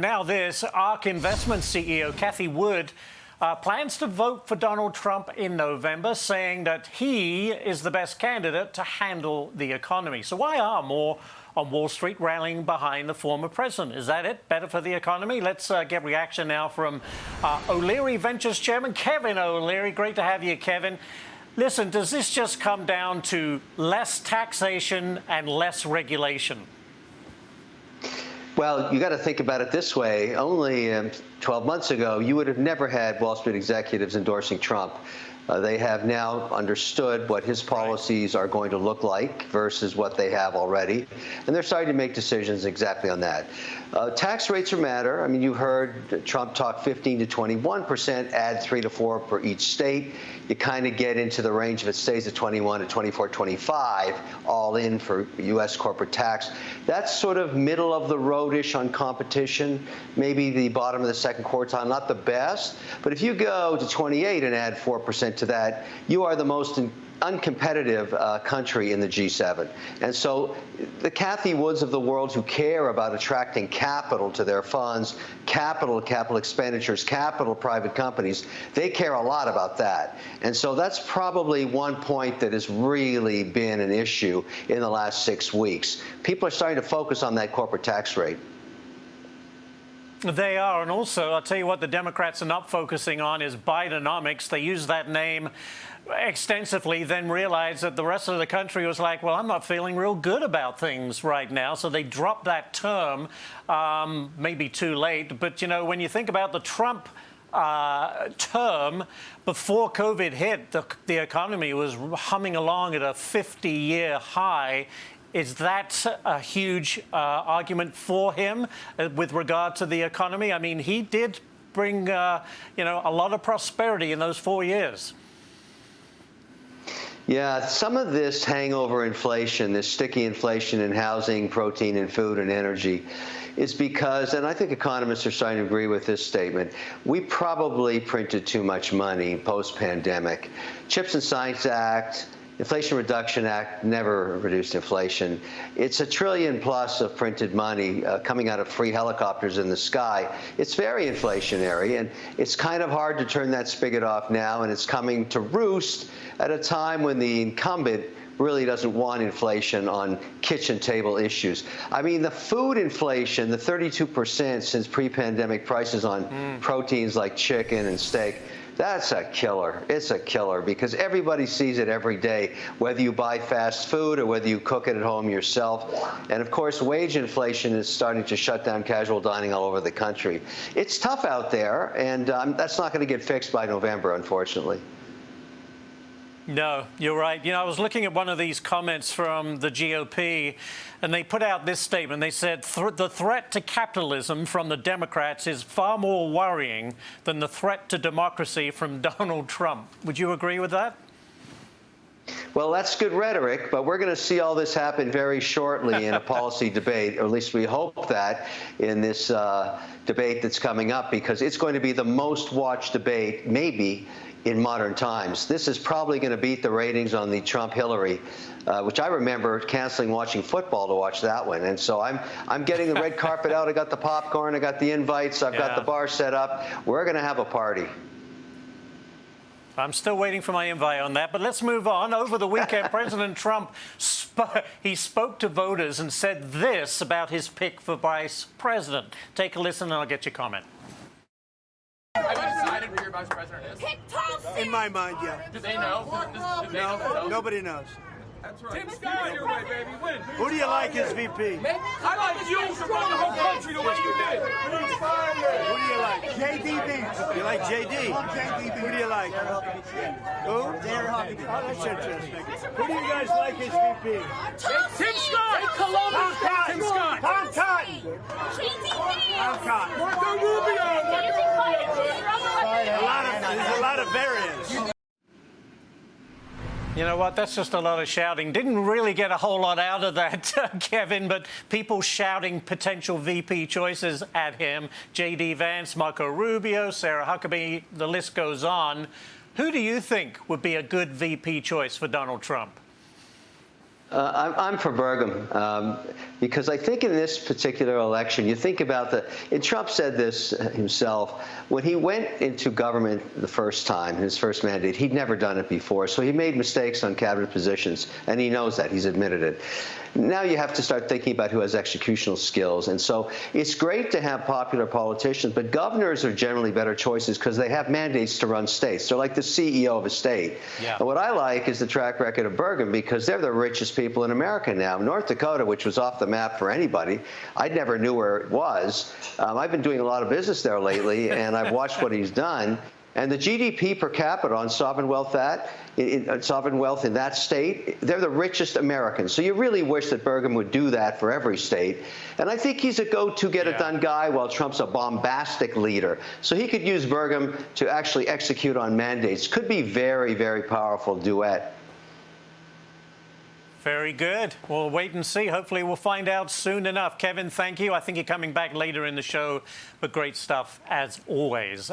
now this, ARK Investment CEO Cathie Wood plans to vote for Donald Trump in November, saying that he is the best candidate to handle the economy. So why are more on Wall Street rallying behind the former president? Is that it? Better for the economy? Let's get reaction now from O'Leary Ventures Chairman Kevin O'Leary. Great to have you, Kevin. Listen, does this just come down to less taxation and less regulation? Well, you got to think about it this way. Only 12 months ago, you would have never had Wall Street executives endorsing Trump. They have now understood what his policies are going to look like versus what they have already, and they're starting to make decisions exactly on that. Tax rates matter. I mean, you heard Trump talk 15 to 21%, add 3 to 4 per each state. You kind of get into the range, if it stays at 21 to 24, 25, all in for U.S. corporate tax. That's sort of middle of the road-ish on competition, maybe the bottom of the second quartile, not the best. But if you go to 28 and add 4% to that, you are the most uncompetitive country in the G7. And so the Cathie Woods of the world who care about attracting capital to their funds, capital expenditures, capital private companies, they care a lot about that. And so that's probably one point that has really been an issue in the last 6 weeks. People are starting to focus on that corporate tax rate. They are, and also, I'll tell you what the Democrats are not focusing on is Bidenomics. They use that name extensively, then realized that the rest of the country was like, well, I'm not feeling real good about things right now. So they dropped that term, maybe too late. But, you know, when you think about the Trump term, before COVID hit, the economy was humming along at a 50-year high. Is that a huge argument for him with regard to the economy? I mean, he did bring, you know, a lot of prosperity in those 4 years. Yeah, some of this hangover inflation, this sticky inflation in housing, protein and food and energy, is because, and I think economists are starting to agree with this statement, we probably printed too much money post-pandemic. CHIPS and Science Act, Inflation Reduction Act never reduced inflation. It's $1 trillion plus of printed money coming out of free helicopters in the sky. It's very inflationary, and it's kind of hard to turn that spigot off now, and it's coming to roost at a time when the incumbent really doesn't want inflation on kitchen table issues. I mean, the food inflation, the 32% since pre-pandemic prices on proteins like chicken and steak, that's a killer. It's a killer because everybody sees it every day, whether you buy fast food or whether you cook it at home yourself. And of course, wage inflation is starting to shut down casual dining all over the country. It's tough out there, and that's not going to get fixed by November, unfortunately. No, you're right. You know, I was looking at one of these comments from the GOP, and they put out this statement. They said the threat to capitalism from the Democrats is far more worrying than the threat to democracy from Donald Trump. Would you agree with that? Well, that's good rhetoric, but we're going to see all this happen very shortly in a policy debate, or at least we hope that in this debate that's coming up, because it's going to be the most watched debate, maybe, in modern times. This is probably going to beat the ratings on the Trump-Hillary, which I remember canceling watching football to watch that one. And so I'm getting the red carpet out. I got the popcorn. I got the invites. I've got the bar set up. We're going to have a party. I'm still waiting for my invite on that, but let's move on. Over the weekend, President Trump spoke to voters and said this about his pick for vice president. Take a listen, and I'll get your comment. Have you decided who your vice president is? Pick Tulsi! In my mind, yeah. Do they know? No, nobody knows. That's right. Tim Scott, your way, baby. Win. Who do you like as VP? I like you to run the whole country the way you did. Who do you like? JD. You like JD? Who do you like? Who? Oh, that's interesting. Who do you guys like as VP? Tim Scott! Tom Cotton. Tim Scott! Tom Cotton. Tom Cotton. Marco Rubio! There's a lot of variance. You know what? That's just a lot of shouting. Didn't really get a whole lot out of that, Kevin, but people shouting potential VP choices at him. J.D. Vance, Marco Rubio, Sarah Huckabee, the list goes on. Who do you think would be a good VP choice for Donald Trump? I'm for Burgum because I think in this particular election, you think about and Trump said this himself, when he went into government the first time, his first mandate, he'd never done it before. So he made mistakes on cabinet positions, and he knows that. He's admitted it. Now you have to start thinking about who has executional skills. And so it's great to have popular politicians, but governors are generally better choices because they have mandates to run states. They're like the CEO of a state. Yeah. And what I like is the track record of Burgum because they're the richest people in America now. North Dakota, which was off the map for anybody, I never knew where it was. I've been doing a lot of business there lately, and I've watched what he's done. And the GDP per capita on sovereign wealth in that state, they're the richest Americans. So you really wish that Burgum would do that for every state. And I think he's a go-to, get-it-done guy while Trump's a bombastic leader. So he could use Burgum to actually execute on mandates. Could be very, very powerful duet. Very good. We'll wait and see. Hopefully we'll find out soon enough. Kevin, thank you. I think you're coming back later in the show, but great stuff as always.